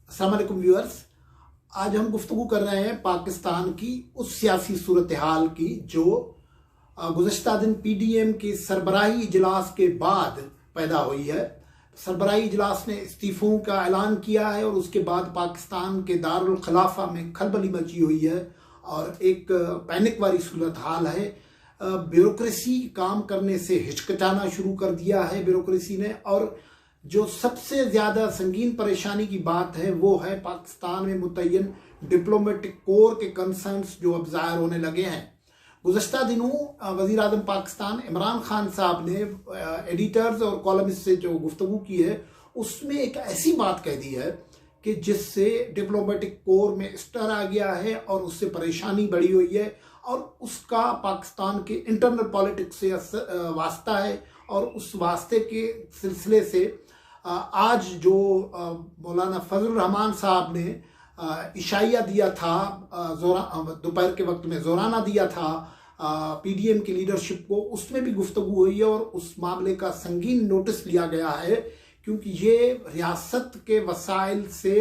अस्सलाम वालेकुम व्यूअर्स। आज हम गुफ्तगू कर रहे हैं पाकिस्तान की उस सियासी सूरत हाल की जो गुज़श्ता दिन पीडीएम के सरबराही इजलास के बाद पैदा हुई है। सरबराही इजलास ने इस्तीफ़ों का ऐलान किया है और उसके बाद पाकिस्तान के दारुल खिलाफा में खलबली मची हुई है और एक पैनिक वाली सूरत हाल है। ब्यूरोक्रेसी काम करने से हिचकिचाना शुरू कर दिया है ब्यूरोक्रेसी ने, और जो सबसे ज़्यादा संगीन परेशानी की बात है वो है पाकिस्तान में मुतय्यन डिप्लोमेटिक कोर के कंसर्न्स जो अब ज़ाहिर होने लगे हैं। गुज़श्ता दिनों वज़ीर आज़म पाकिस्तान इमरान खान साहब ने एडिटर्स और कॉलमिस्ट से जो गुफ्तगू की है उसमें एक ऐसी बात कह दी है कि जिससे डिप्लोमेटिक कोर में स्टर आ गया है और उससे परेशानी बढ़ी हुई है और उसका पाकिस्तान के इंटरनल पॉलिटिक्स से वास्ता है। और उस वास्ते के सिलसिले से आज जो मौलाना फजल रहमान साहब ने इशाइया दिया था, दोपहर के वक्त में जोराना दिया था पीडीएम की लीडरशिप को, उसमें भी गुफ्तगू हुई है और उस मामले का संगीन नोटिस लिया गया है, क्योंकि ये रियासत के वसाइल से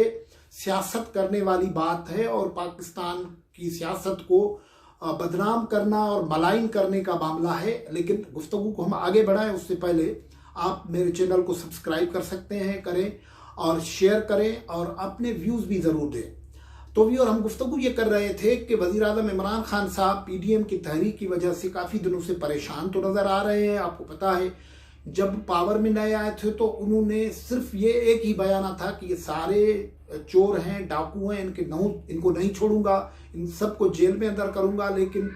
सियासत करने वाली बात है और पाकिस्तान की सियासत को बदनाम करना और मलाइन करने का मामला है। लेकिन गुफ्तगू को हम आगे बढ़ाएं उससे पहले आप मेरे चैनल को सब्सक्राइब कर सकते हैं, करें और शेयर करें और अपने व्यूज़ भी ज़रूर दें। तो भी और हम गुफ्तगू ये कर रहे थे कि वज़ीर आज़म इमरान खान साहब पीडीएम की तहरीक की वजह से काफ़ी दिनों से परेशान तो नज़र आ रहे हैं। आपको पता है जब पावर में नए आए थे तो उन्होंने सिर्फ ये एक ही बयाना था कि ये सारे चोर हैं, डाकू हैं, इनको नहीं छोड़ूंगा, इन सबको जेल में अंदर करूंगा। लेकिन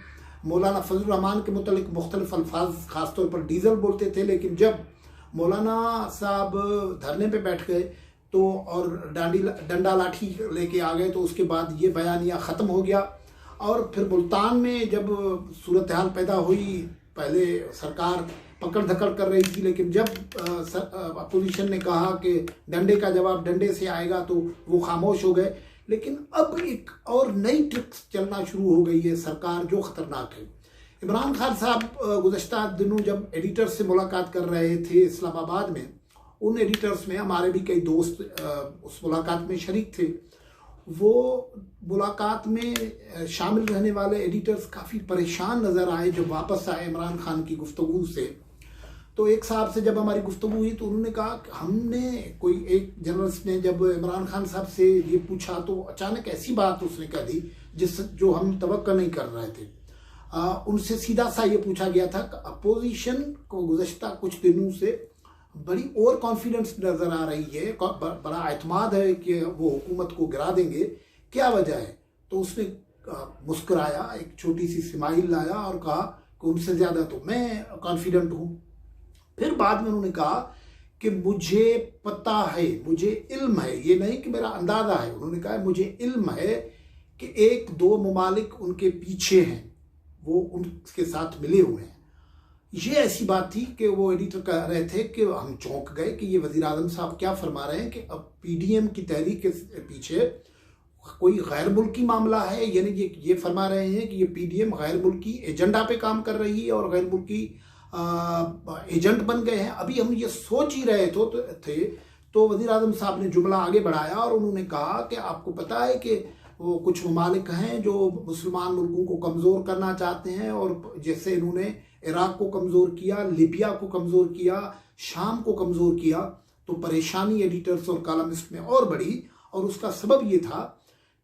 मौलाना फजल रहमान के मुतल्लिक मुख्तलिफ अल्फाज ख़ासतौर पर डीजल बोलते थे, लेकिन जब मौलाना साहब धरने पे बैठ गए तो और डंडा लाठी लेके आ गए तो उसके बाद ये बयानिया ख़त्म हो गया। और फिर मुल्तान में जब सूरत हाल पैदा हुई, पहले सरकार पकड़ धकड़ कर रही थी, लेकिन जब अपोजिशन ने कहा कि डंडे का जवाब डंडे से आएगा तो वो खामोश हो गए। लेकिन अब एक और नई ट्रिक्स चलना शुरू हो गई है सरकार, जो ख़तरनाक है। इमरान खान साहब गुज़श्ता दिनों जब एडिटर्स से मुलाकात कर रहे थे इस्लामाबाद में, उन एडिटर्स में हमारे भी कई दोस्त उस मुलाकात में शरीक थे। वो मुलाकात में शामिल रहने वाले एडिटर्स काफ़ी परेशान नज़र आए जब वापस आए इमरान खान की गुफ्तगू से। तो एक साहब से जब हमारी गुफ्तगू हुई तो उन्होंने कहा कि हमने कोई एक जर्नलिस्ट ने जब इमरान खान साहब से ये पूछा तो अचानक ऐसी बात उसने कह दी जो हम तवक्को नहीं कर रहे थे। उनसे सीधा सा ये पूछा गया था कि अपोजिशन को गुज़श्ता कुछ दिनों से बड़ी ओवर कॉन्फिडेंस नज़र आ रही है, बड़ा एतमाद है कि वो हुकूमत को गिरा देंगे, क्या वजह है? तो उसने मुस्कुराया, एक छोटी सी स्माइल लाया और कहा कि उनसे ज़्यादा तो मैं कॉन्फिडेंट हूँ। फिर बाद में उन्होंने कहा कि मुझे पता है, मुझे इल्म है, ये नहीं कि मेरा अंदाज़ा है, उन्होंने कहा मुझे इल्म है कि एक दो ममालिक उनके पीछे हैं, वो उनके साथ मिले हुए हैं। ये ऐसी बात थी कि वो एडिटर कह रहे थे कि हम चौंक गए कि ये वज़ीर आज़म साहब क्या फरमा रहे हैं कि अब पीडीएम की तहरीक के पीछे कोई गैर मुल्की मामला है। यानी ये फरमा रहे हैं कि ये पीडीएम गैर मुल्की एजेंडा पे काम कर रही है और गैर मुल्की एजेंट बन गए हैं। अभी हम ये सोच ही रहे थे तो वज़ीर आज़म साहब ने जुमला आगे बढ़ाया और उन्होंने कहा कि आपको पता है कि वो कुछ ममालिक हैं जो मुसलमान मुल्कों को कमज़ोर करना चाहते हैं, और जैसे इन्होंने इराक़ को कमज़ोर किया, लीबिया को कमज़ोर किया, शाम को कमज़ोर किया, तो परेशानी एडिटर्स और कॉलमिस्ट में और बढ़ी। और उसका सबब ये था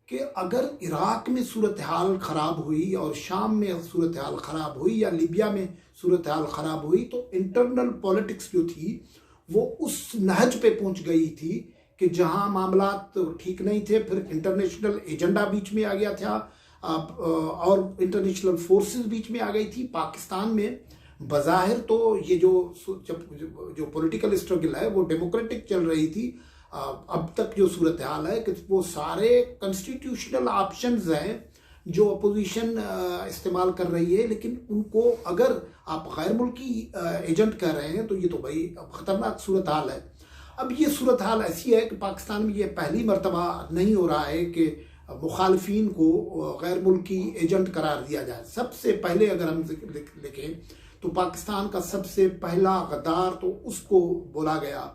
कि अगर इराक़ में सूरत हाल ख़राब हुई और शाम में सूरत हाल ख़राब हुई या लीबिया में सूरत हाल ख़राब हुई तो इंटरनल पॉलिटिक्स जो थी वो उस नहज पे पहुंच गई थी कि जहां मामला तो ठीक नहीं थे, फिर इंटरनेशनल एजेंडा बीच में आ गया था और इंटरनेशनल फोर्सेस बीच में आ गई थी। पाकिस्तान में बज़ाहिर तो ये जो पॉलिटिकल स्ट्रगल है वो डेमोक्रेटिक चल रही थी। अब तक जो सूरत हाल है कि वो सारे कॉन्स्टिट्यूशनल ऑप्शंस हैं जो अपोजिशन इस्तेमाल कर रही है, लेकिन उनको अगर आप गैर मुल्की एजेंट कह रहे हैं तो ये तो भाई ख़तरनाक सूरत हाल है। अब ये सूरत हाल ऐसी है कि पाकिस्तान में ये पहली मरतबा नहीं हो रहा है कि मुखालफिन को गैर मुल्की एजेंट करार दिया जाए। सबसे पहले अगर हम लिखें तो पाकिस्तान का सबसे पहला गद्दार तो उसको बोला गया,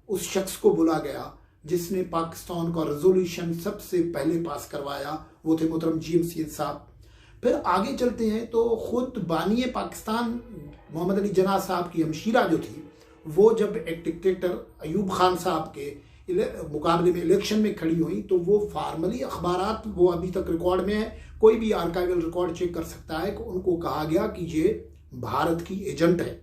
उस शख्स को बोला गया जिसने पाकिस्तान का रेजोल्यूशन सबसे पहले पास करवाया वो थे मोहतरम GM सैयद साहब। फिर आगे चलते हैं तो खुद बानी पाकिस्तान मोहम्मद अली जिन्ना साहब की हमशीरा जो थी, वो जब एक डिक्टेटर अयूब खान साहब के मुकाबले में इलेक्शन में खड़ी हुई तो वो फार्मली अखबारात, वो अभी तक रिकॉर्ड में है, कोई भी आर्काइवल रिकॉर्ड चेक कर सकता है कि उनको कहा गया कि ये भारत की एजेंट है।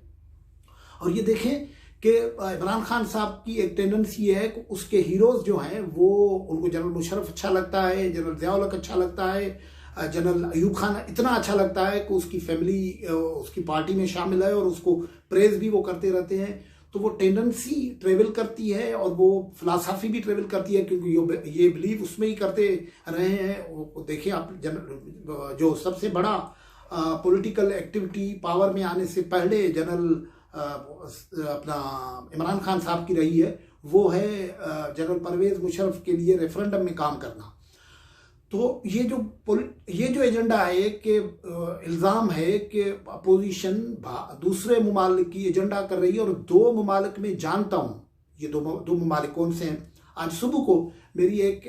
और ये देखें कि इमरान खान साहब की एक टेंडेंसी है कि उसके हीरोज जो हैं वो, उनको जनरल मुशर्रफ अच्छा लगता है, जनरल ज़िया-उल हक अच्छा लगता है, जनरल अयूब खान इतना अच्छा लगता है कि उसकी फैमिली उसकी पार्टी में शामिल है और उसको प्रेज भी वो करते रहते हैं। तो वो टेंडेंसी ट्रेवल करती है और वो फिलासफी भी ट्रेवल करती है, क्योंकि ये बिलीव उसमें ही करते रहे हैं। देखिए आप जो सबसे बड़ा पॉलिटिकल एक्टिविटी पावर में आने से पहले जनरल अपना इमरान खान साहब की रही है, वो है जनरल परवेज मुशर्रफ के लिए रेफरेंडम में काम करना। तो ये जो एजेंडा है कि इल्ज़ाम है कि अपोजिशन दूसरे ममालिक की एजेंडा कर रही है, और दो ममालिक में जानता हूँ, ये दो ममालिक कौन से हैं। आज सुबह को मेरी एक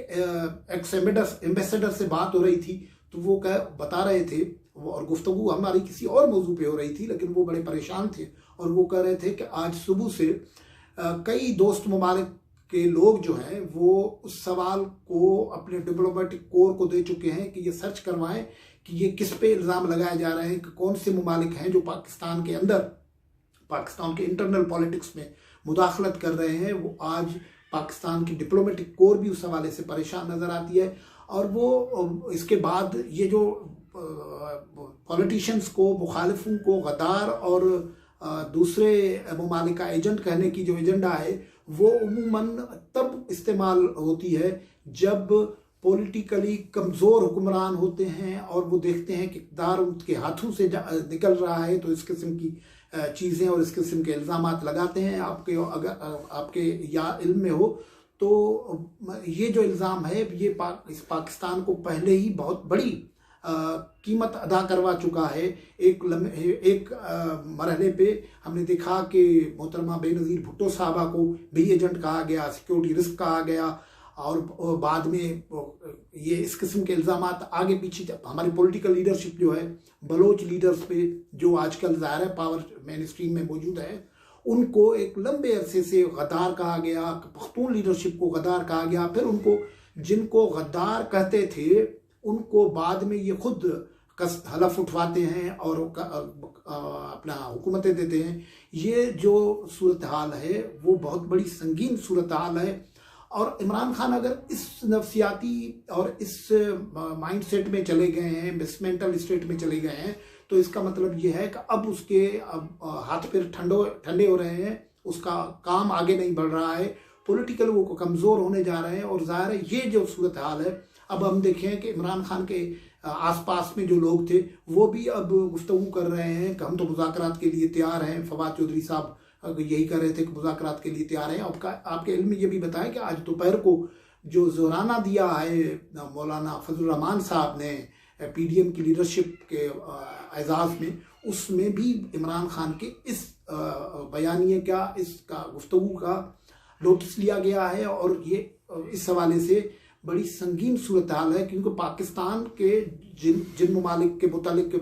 एक्स एम्बेसडर से बात हो रही थी, तो वो बता रहे थे, और गुफ्तगू हमारी किसी और मौजू पे हो रही थी, लेकिन वो बड़े परेशान थे और वो कह रहे थे कि आज सुबह से कई दोस्त ममालिक के लोग जो हैं वो उस सवाल को अपने डिप्लोमेटिक कोर को दे चुके हैं कि ये सर्च करवाएं कि ये किस पे इल्ज़ाम लगाए जा रहे हैं कि कौन से ममालिक हैं जो पाकिस्तान के अंदर, पाकिस्तान के इंटरनल पॉलिटिक्स में मुदाखलत कर रहे हैं। वो आज पाकिस्तान की डिप्लोमेटिक कोर भी उस हवाले से परेशान नज़र आती है। और वो इसके बाद ये जो पॉलिटिशियंस को, मुखालिफों को गद्दार और दूसरे ममालिक का एजेंट कहने की जो एजेंडा है वो उमूमन तब इस्तेमाल होती है जब पॉलिटिकली कमज़ोर हुक्मरान होते हैं और वो देखते हैं कि इक़्तिदार उनके हाथों से निकल रहा है, तो इस किस्म की चीज़ें और इस किस्म के इल्ज़ामात लगाते हैं। अगर आपके या इल्म में हो तो ये जो इल्ज़ाम है ये इस पाकिस्तान को पहले ही बहुत बड़ी कीमत अदा करवा चुका है। एक मरहले पे हमने देखा कि मोहतरमा बेनज़ीर भुट्टो साहबा को भी एजेंट कहा गया, सिक्योरिटी रिस्क कहा गया, और बाद में ये इस किस्म के इल्ज़ामात आगे पीछे हमारी पॉलिटिकल लीडरशिप जो है, बलोच लीडर्स पे जो आजकल ज़ाहिर है पावर मेन स्ट्रीम में मौजूद है, उनको एक लंबे अरसे से गद्दार कहा गया, पख्तून लीडरशिप को गद्दार कहा गया। फिर उनको, जिनको गद्दार कहते थे, उनको बाद में ये खुद हलफ उठवाते हैं और अपना हुकूमतें देते हैं। ये जो सूरत हाल है वो बहुत बड़ी संगीन सूरत हाल है। और इमरान खान अगर इस नफ्सियाती और इस माइंड सेट में चले गए हैं, मिसमेंटल स्टेट में चले गए हैं, तो इसका मतलब ये है कि अब उसके हाथ पैर ठंडे हो रहे हैं, उसका काम आगे नहीं बढ़ रहा है, पॉलिटिकल वो कमज़ोर होने जा रहे हैं। और ज़ाहिर है ये जो सूरत हाल है, अब हम देखें कि इमरान खान के आसपास में जो लोग थे वो भी अब गुफ्तगू कर रहे हैं कि हम तो मुज़ाकरात के लिए तैयार हैं। फवाद चौधरी साहब यही कर रहे थे कि मुज़ाकरात के लिए तैयार हैं। आपके इल्म में ये भी बताया कि आज दोपहर को जो ज़ोराना दिया है मौलाना फजल रहमान साहब ने PDM की लीडरशिप के एजाज़ में, उसमें भी इमरान खान के इस बयानिए का, इसका गुफ्तगू का नोटिस लिया गया है। और ये इस हवाले से बड़ी संगीन सूरत हाल है, क्योंकि पाकिस्तान के जिन ममालिक के मुतालिक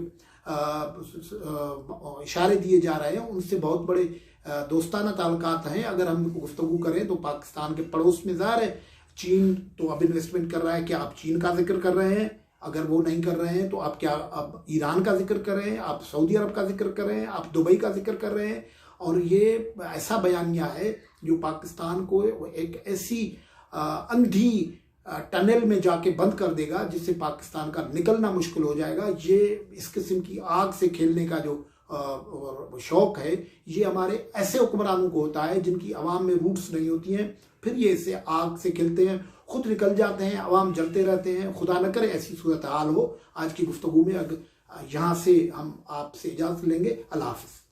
इशारे दिए जा रहे हैं उनसे बहुत बड़े दोस्ताना ताल्लुकात हैं। अगर हम गुफ्तगू करें तो पाकिस्तान के पड़ोस में ज़ाहिर है चीन तो अब इन्वेस्टमेंट कर रहा है। क्या आप चीन का जिक्र कर रहे हैं? अगर वो नहीं कर रहे हैं तो आप क्या अब ईरान का जिक्र कर रहे हैं, आप सऊदी अरब का जिक्र कर रहे हैं, आप दुबई का जिक्र कर रहे हैं। और ये ऐसा बयानिया है जो पाकिस्तान को एक ऐसी अंधी टनल में जाके बंद कर देगा जिससे पाकिस्तान का निकलना मुश्किल हो जाएगा। ये इस किस्म की आग से खेलने का जो शौक है ये हमारे ऐसे हुक्मरानों को होता है जिनकी अवाम में रूट्स नहीं होती हैं, फिर ये इसे आग से खेलते हैं, खुद निकल जाते हैं, अवाम जलते रहते हैं। खुदा न करे ऐसी सूरत हाल हो। आज की गुफ्तगू में यहाँ से हम आपसे इजाज़त लेंगे। अल्लाह हाफ़िज़।